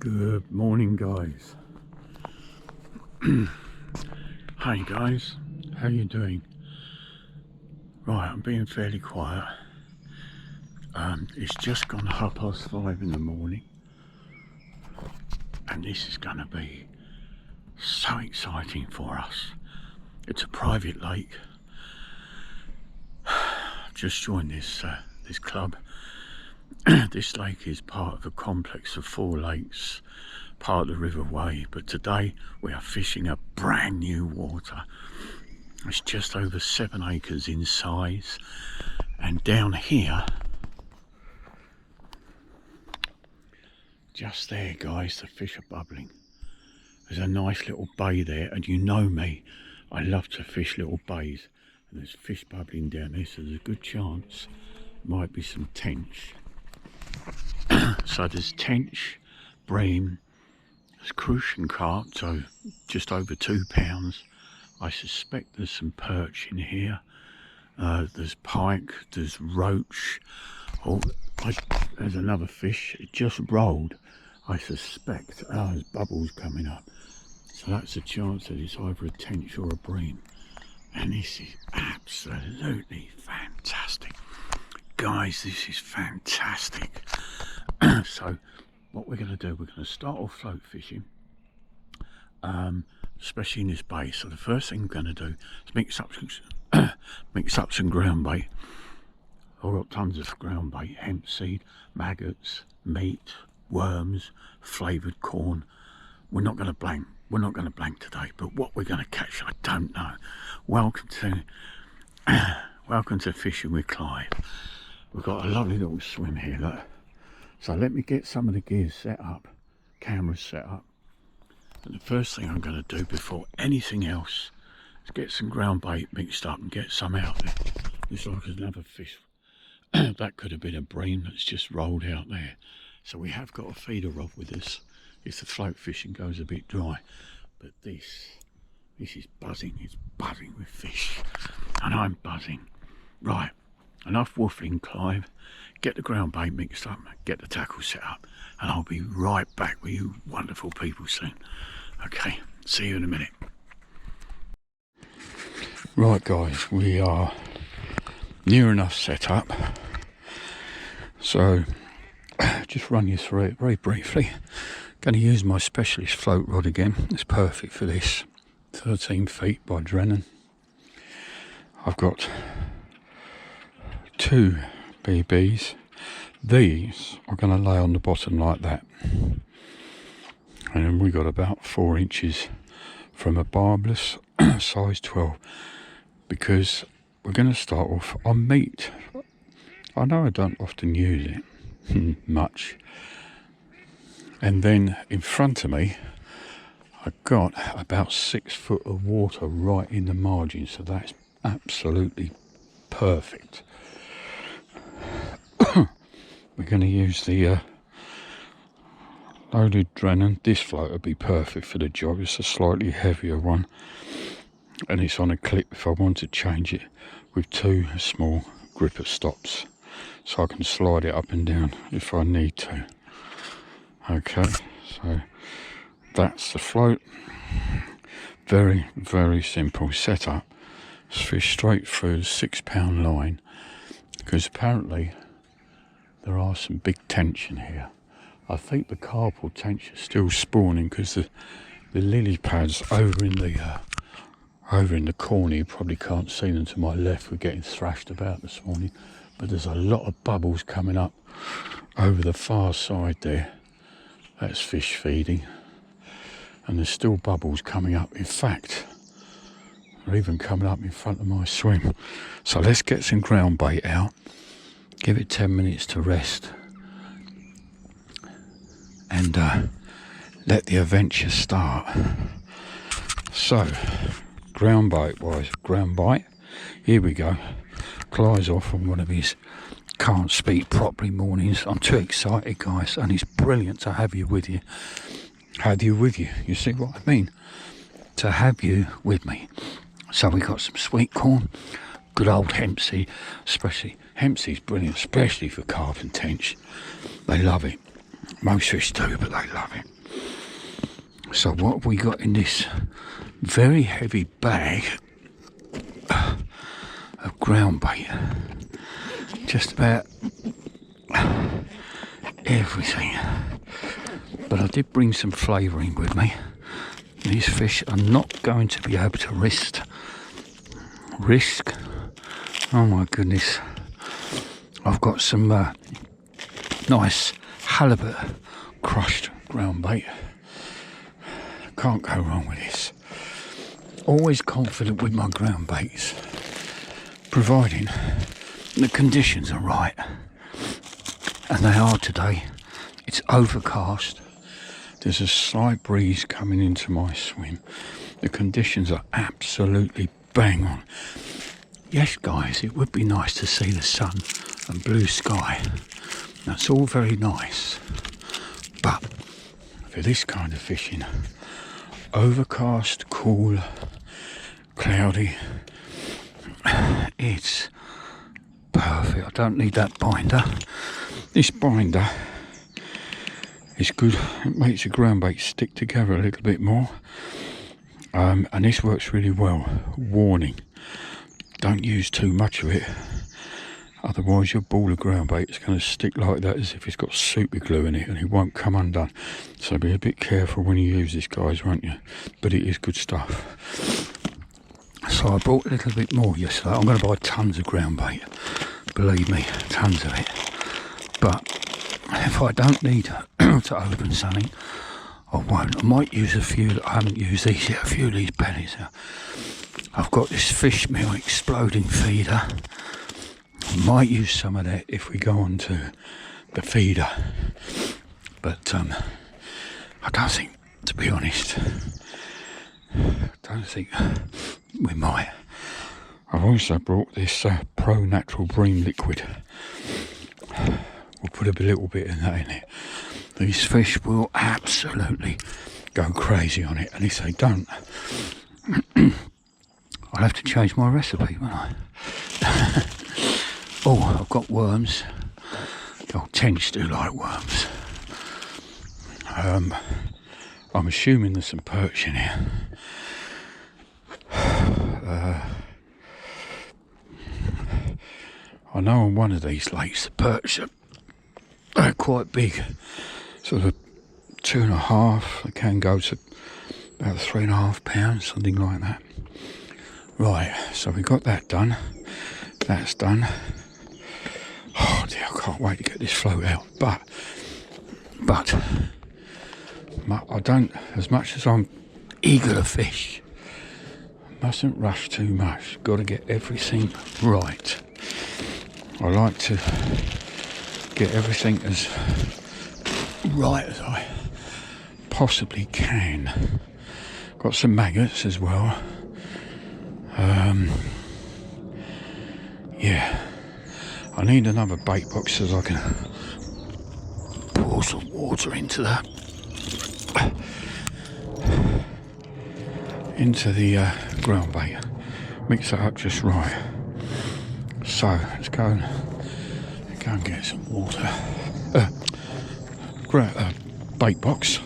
Good morning, guys. Hey guys, how you doing? Right, I'm being fairly quiet. It's just gone 5:30 in the morning, and this is going to be so exciting for us. It's a private lake. Just joined this club. This lake is part of a complex of 4 lakes, part of the River Wey, but today we are fishing a brand new water. It's just over 7 acres in size, and down here, just there guys, the fish are bubbling. There's a nice little bay there, and you know me, I love to fish little bays, and there's fish bubbling down there, so there's a good chance might be some tench. So there's tench, bream, there's crucian carp, so just over 2 pounds. I suspect there's some perch in here. There's pike, there's roach. There's another fish. It just rolled. I suspect there's bubbles coming up. So that's a chance that it's either a tench or a bream. And this is absolutely fantastic. Guys, this is fantastic. So what we're going to do, we're going to start off float fishing, especially in this bay. So the first thing we're going to do is mix up some ground bait. I've got tons of ground bait: hemp seed, maggots, meat, worms, flavoured corn. We're not going to blank. We're not going to blank today, but what we're going to catch, I don't know. Welcome to Fishing with Clive. We've got a lovely little swim here, look. So let me get some of the gears set up, cameras set up. And the first thing I'm going to do before anything else is get some ground bait mixed up and get some out there. Looks like there's another fish. That could have been a bream that's just rolled out there. So we have got a feeder rod with us if the float fishing goes a bit dry. But this is buzzing. It's buzzing with fish, and I'm buzzing. Right, enough waffling, Clive. Get the ground bait mixed up, get the tackle set up, and I'll be right back with you wonderful people soon. Okay, see you in a minute. Right guys, we are near enough set up. So just run you through it very briefly. Going to use my specialist float rod again. It's perfect for this. 13 feet by Drennan. I've got 2 BBs. These are going to lay on the bottom like that, and then we got about 4 inches from a barbless size 12, because we're going to start off on meat. I know I don't often use it much. And then in front of me I've got about 6 foot of water right in the margin, so that's absolutely perfect. We're going to use the loaded Drennan. This float would be perfect for the job. It's a slightly heavier one, and it's on a clip if I want to change it, with 2 small gripper stops, so I can slide it up and down if I need to. Okay, so that's the float. Very, very simple setup. Fish straight through a 6 pound line, because apparently there are some big tench in here. I think the carp or tench are still spawning, because the lily pads over in the corner, you probably can't see them to my left, we're getting thrashed about this morning, but there's a lot of bubbles coming up over the far side there. That's fish feeding, and there's still bubbles coming up. In fact, they're even coming up in front of my swim. So let's get some ground bait out, give it 10 minutes to rest, and let the adventure start. So ground bait wise, ground bait, here we go. Clive's off on one of his can't speak properly mornings. I'm too excited guys, and it's brilliant to have you with you. You see what I mean? To have you with me. So we got some sweet corn, good old hemp seed, especially hemp seed's brilliant, especially for carp and tench. They love it. Most fish do, but they love it. So what have we got in this very heavy bag of ground bait? Just about everything. But I did bring some flavouring with me. These fish are not going to be able to risk. Oh my goodness. I've got some nice halibut crushed ground bait. Can't go wrong with this. Always confident with my ground baits, providing the conditions are right. And they are today. It's overcast. There's a slight breeze coming into my swim. The conditions are absolutely bang on. Yes, guys, it would be nice to see the sun and blue sky. That's all very nice. But for this kind of fishing, overcast, cool, cloudy, it's perfect. I don't need that binder. This binder is good. It makes the ground bait stick together a little bit more, and this works really well. Warning, don't use too much of it, otherwise your ball of ground bait is going to stick like that as if it's got super glue in it, and it won't come undone. So be a bit careful when you use this, guys, won't you? But it is good stuff. So I brought a little bit more yesterday. I'm going to buy tons of ground bait, believe me, tons of it. But if I don't need to open something, I won't. I might use a few that I haven't used these yet, a few of these pennies. I've got this fish meal exploding feeder. I might use some of that if we go on to the feeder. But I don't think, to be honest, don't think we might. I've also brought this Pro Natural Bream liquid. We'll put a little bit of that in it. These fish will absolutely go crazy on it, and if they don't, I'll have to change my recipe, won't I? Oh, I've got worms. I tend to like worms. I'm assuming there's some perch in here. I know on one of these lakes the perch are quite big, sort of 2.5. They can go to about 3.5 pounds, something like that. Right, so we got that done. That's done. Oh dear, I can't wait to get this float out. But I don't, as much as I'm eager to fish, mustn't rush too much. Got to get everything right. I like to get everything as right as I possibly can. Got some maggots as well. Yeah, I need another bait box so I can pour some water into the ground bait. Mix it up just right. So let's go and get some water. Bait box.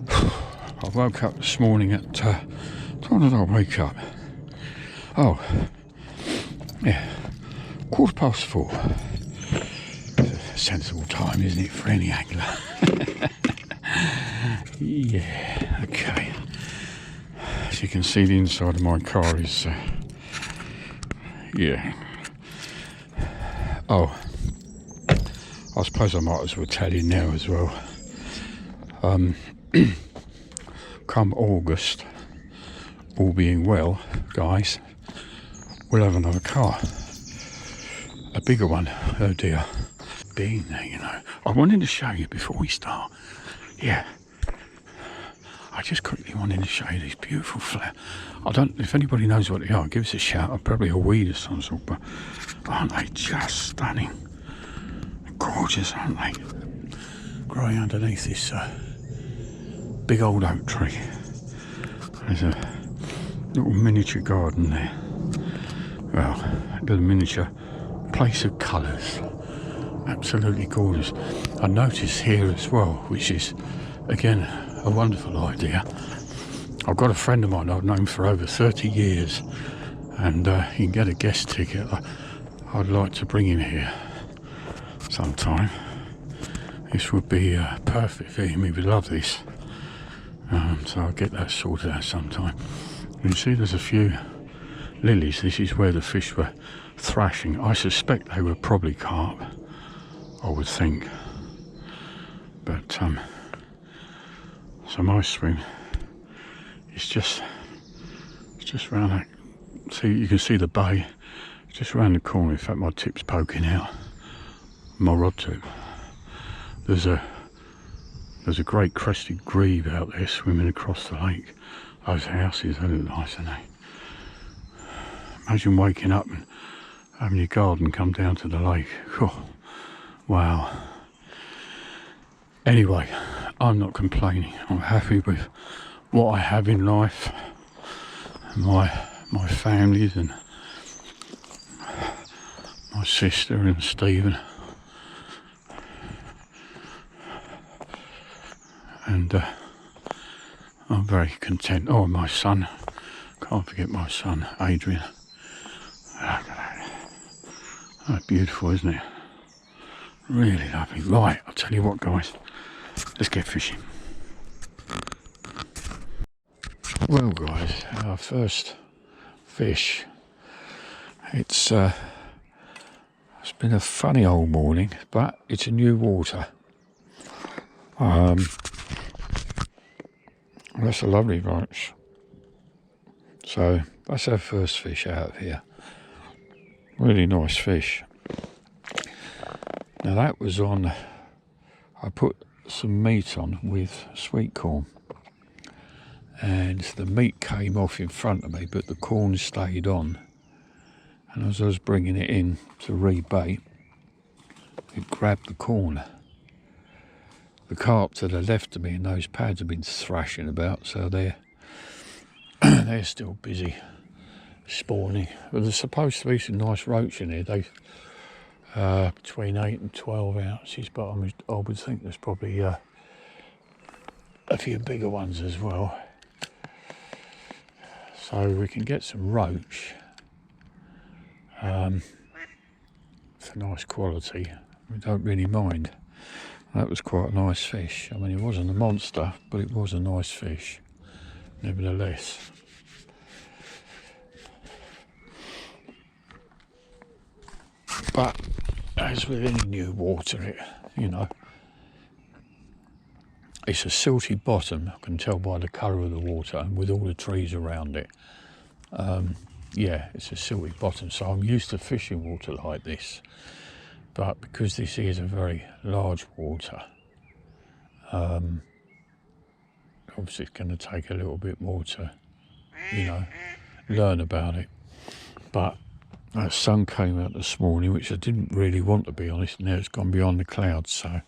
I woke up this morning at when did I wake up? Oh, yeah, 4:15. It's a sensible time, isn't it, for any angler? Yeah, okay. As you can see, the inside of my car is, yeah. Oh, I suppose I might as well tell you now as well. Come August, all being well, guys, we'll have another car. A bigger one. Oh dear. Being there, you know. I wanted to show you before we start. Yeah. I just quickly wanted to show you these beautiful flowers. I don't, if anybody knows what they are, give us a shout. I'm probably a weed of some sort, but aren't they just stunning? Gorgeous, aren't they? Growing underneath this big old oak tree. There's a little miniature garden there. Well, a little miniature place of colours. Absolutely gorgeous. I noticed here as well, which is again a wonderful idea. I've got a friend of mine I've known for over 30 years, and he can get a guest ticket. I'd like to bring him here sometime. This would be perfect for him. He would love this. So I'll get that sorted out sometime. You see there's a few lilies. This is where the fish were thrashing. I suspect they were probably carp, I would think. But so my swim is just round that. See, you can see the bay just round the corner. In fact, my tip's poking out. My rod tip. There's a great crested grebe out there swimming across the lake. Those houses, they look nice, don't they? Imagine waking up and having your garden come down to the lake. Oh, wow. Anyway, I'm not complaining. I'm happy with what I have in life, my families, and my sister and Stephen. And I'm very content. Oh, my son. Can't forget my son, Adrian. Look at that. That's beautiful, isn't it? Really lovely. Right, I'll tell you what, guys. Let's get fishing. Well, guys, our first fish. It's been a funny old morning, but it's a new water. That's a lovely roach. So that's our first fish out of here. Really nice fish. Now that was on, I put some meat on with sweet corn, and the meat came off in front of me, but the corn stayed on. And as I was bringing it in to rebait, it grabbed the corn. The carp to the left of me and those pads have been thrashing about, so they're still busy spawning. But there's supposed to be some nice roach in here. They between 8 and 12 ounces, but I would think there's probably a few bigger ones as well. So we can get some roach for nice quality. We don't really mind. That was quite a nice fish. I mean, it wasn't a monster, but it was a nice fish, nevertheless. But as with any new water, it's a silty bottom. I can tell by the colour of the water and with all the trees around it. Yeah, it's a silty bottom, so I'm used to fishing water like this. But because this is a very large water, obviously it's going to take a little bit more to, learn about it. But that sun came out this morning, which I didn't really want, to be honest. Now it's gone beyond the clouds, so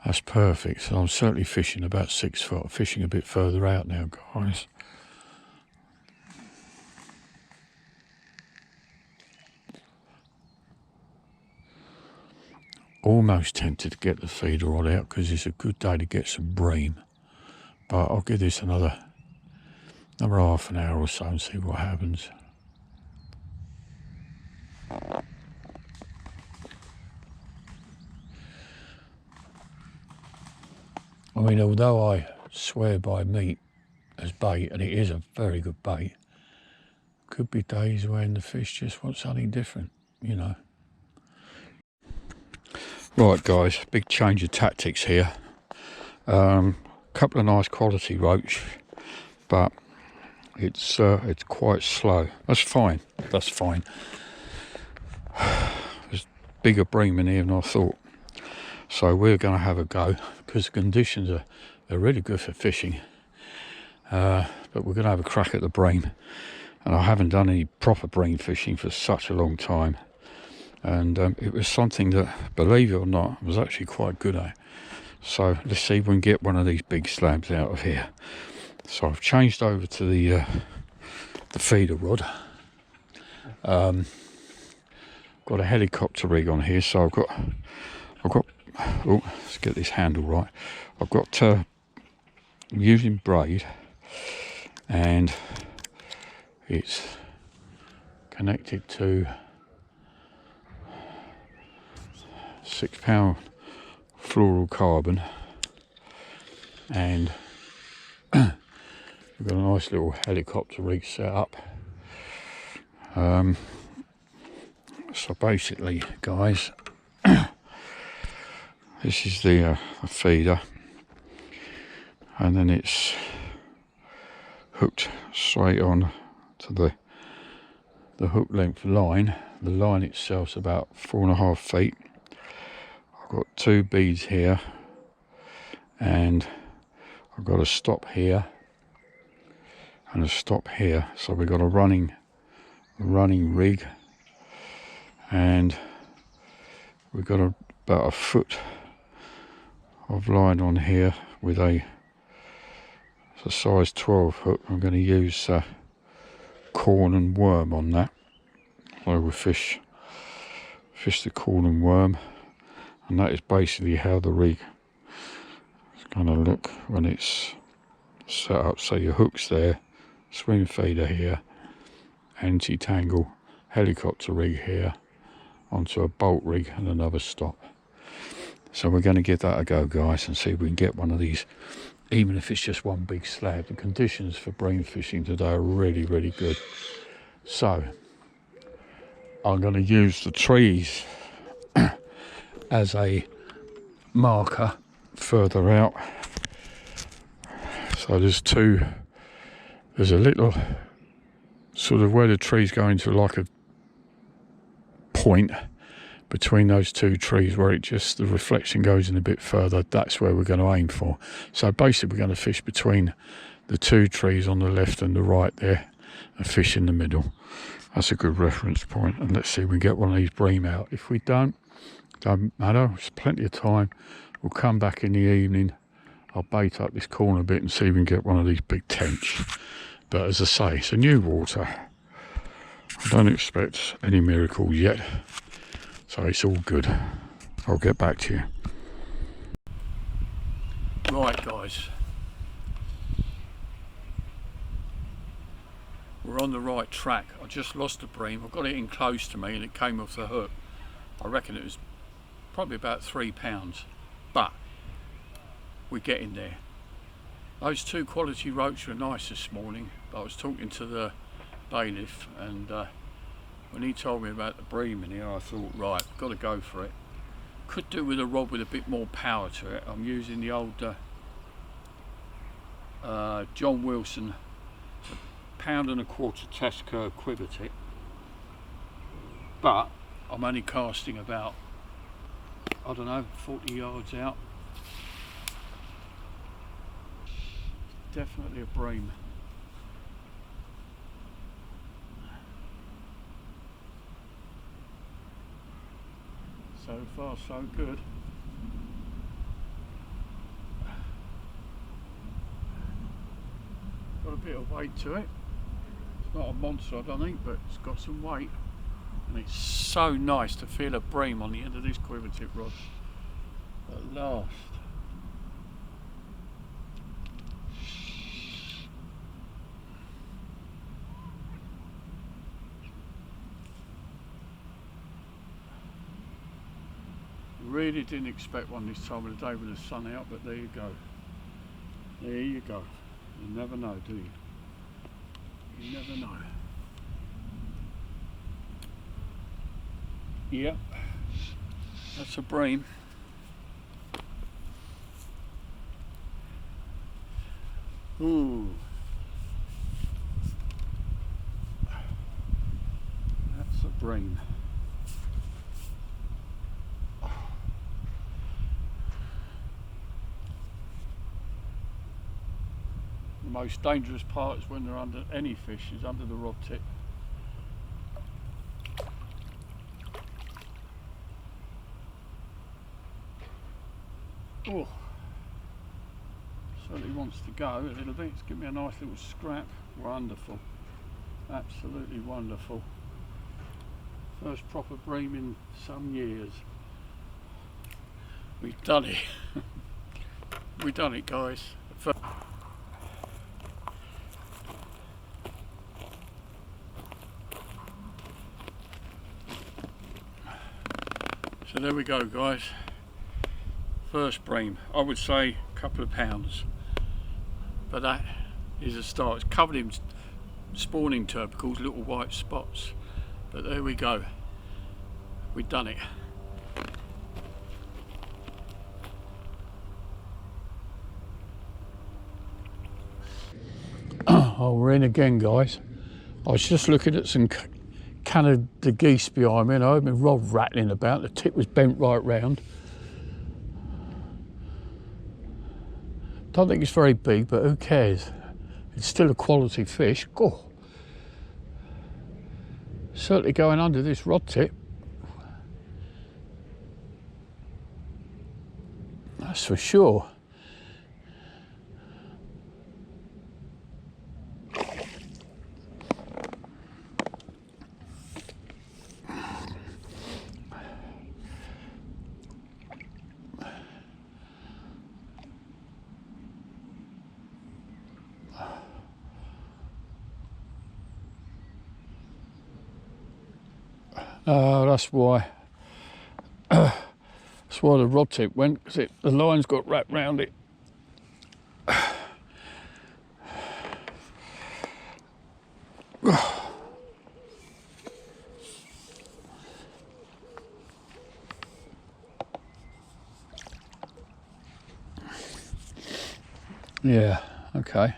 that's perfect. So I'm certainly fishing about 6 foot. I'm fishing a bit further out now, guys. Almost tempted to get the feeder rod out because it's a good day to get some bream. But I'll give this another half an hour or so and see what happens. I mean, although I swear by meat as bait, and it is a very good bait, could be days when the fish just want something different, Right, guys, big change of tactics here. Couple of nice quality roach, but it's quite slow. That's fine. That's fine. There's bigger bream in here than I thought. So we're going to have a go because the conditions are really good for fishing. But we're going to have a crack at the bream. And I haven't done any proper bream fishing for such a long time. And it was something that, believe it or not, I was actually quite good at. So let's see if we can get one of these big slabs out of here. So I've changed over to the feeder rod. Got got a helicopter rig on here, so I've got oh, let's get this handle right. I've got I'm using braid, and it's connected to 6 pound fluorocarbon, and we've got a nice little helicopter rig set up. So basically, guys, this is the feeder, and then it's hooked straight on to the hook length line. The line itself's about 4.5 feet. I've got 2 beads here, and I've got a stop here and a stop here. So we've got a running rig, and we've got about a foot of line on here with a size 12 hook. I'm going to use corn and worm on that. So we'll fish the corn and worm, and that is basically how the rig is going to look when it's set up. So your hook's there, swing feeder here, anti-tangle helicopter rig here, onto a bolt rig and another stop. So we're going to give that a go, guys, and see if we can get one of these, even if it's just one big slab. The conditions for bream fishing today are really, really good. So I'm going to use the trees as a marker further out. So there's a little sort of where the trees go into like a point between those 2 trees where the reflection goes in a bit further. That's where we're going to aim for. So basically we're going to fish between the 2 trees on the left and the right there, and fish in the middle. That's a good reference point, and let's see if we get one of these bream out. If we don't matter, there's plenty of time. We'll come back in the evening. I'll bait up this corner a bit and see if we can get one of these big tench. But as I say, it's a new water. I don't expect any miracles yet, so it's all good. I'll get back to you. Right, guys, we're on the right track. I just lost the bream. I got it in close to me and it came off the hook. I reckon it was probably about 3 pounds, but we're getting there. Those 2 quality ropes were nice this morning. I was talking to the bailiff, and when he told me about the bream in here, I thought, right, got to go for it. Could do with a rod with a bit more power to it. I'm using the old John Wilson £1.25 test curve quiver tip, but I'm only casting about, I don't know, 40 yards out. Definitely a bream. So far so good. Got a bit of weight to it. It's not a monster, I don't think, but it's got some weight. And it's so nice to feel a bream on the end of this quiver tip rod at last. Really didn't expect one this time of the day with the sun out, but there you go. There you go. You never know, do you? You never know. Yep, that's a bream. Ooh. That's a bream. The most dangerous part is when they're under any fish, is under the rod tip. Oh, certainly wants to go a little bit. It's given me a nice little scrap. Wonderful, absolutely wonderful. First proper bream in some years. We've done it. We've done it, guys. So there we go, guys. First bream. I would say a couple of pounds, but that is a start. It's covered in spawning tubercles, little white spots, but there we go. We've done it. Oh, we're in again, guys. I was just looking at some Canada geese behind me and I heard my rod rattling about. The tip was bent right round. Don't think it's very big, but who cares? It's still a quality fish. Oh, certainly going under this rod tip. That's for sure. That's why. That's why the rod tip went, because the line's got wrapped round it. Yeah, okay.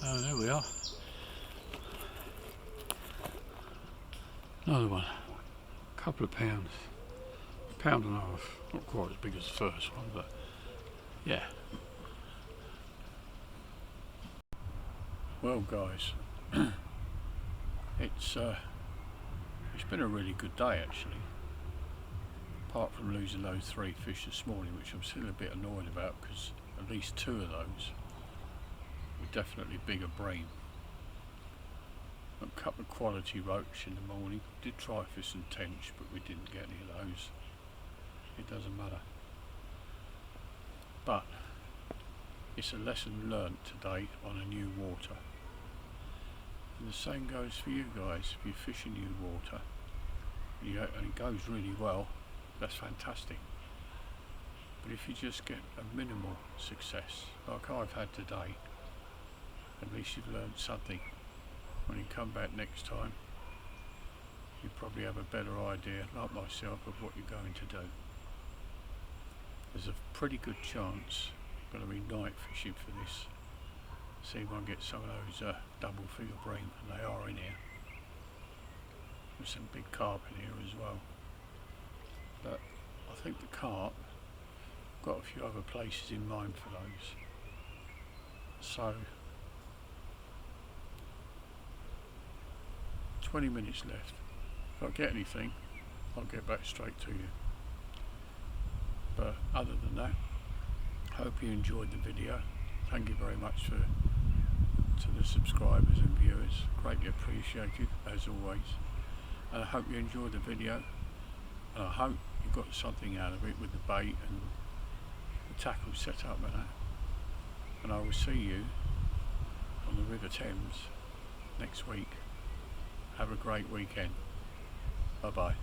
Oh, there we are. Another one. A couple of pounds. Pound and a half. Not quite as big as the first one, but yeah. Well, guys, it's been a really good day actually. Apart from losing those 3 fish this morning, which I'm still a bit annoyed about, because at least 2 of those were definitely bigger bream. A couple of quality roach in the morning. Did try for some tench, but we didn't get any of those. It doesn't matter. But it's a lesson learnt today on a new water. And the same goes for you guys. If you fish in new water and it goes really well, that's fantastic. But if you just get a minimal success, like I've had today, at least you've learned something. When you come back next time, you probably have a better idea, like myself, of what you're going to do. There's a pretty good chance I'm going to be night fishing for this. See if I can get some of those double figure bream, and they are in here. There's some big carp in here as well. But I think the carp, I've got a few other places in mind for those. So 20 minutes left. If I get anything, I'll get back straight to you. But other than that, I hope you enjoyed the video. Thank you very much to the subscribers and viewers. Greatly appreciated, as always. And I hope you enjoyed the video. And I hope you got something out of it with the bait and the tackle set up and that. And I will see you on the River Thames next week. Have a great weekend. Bye bye.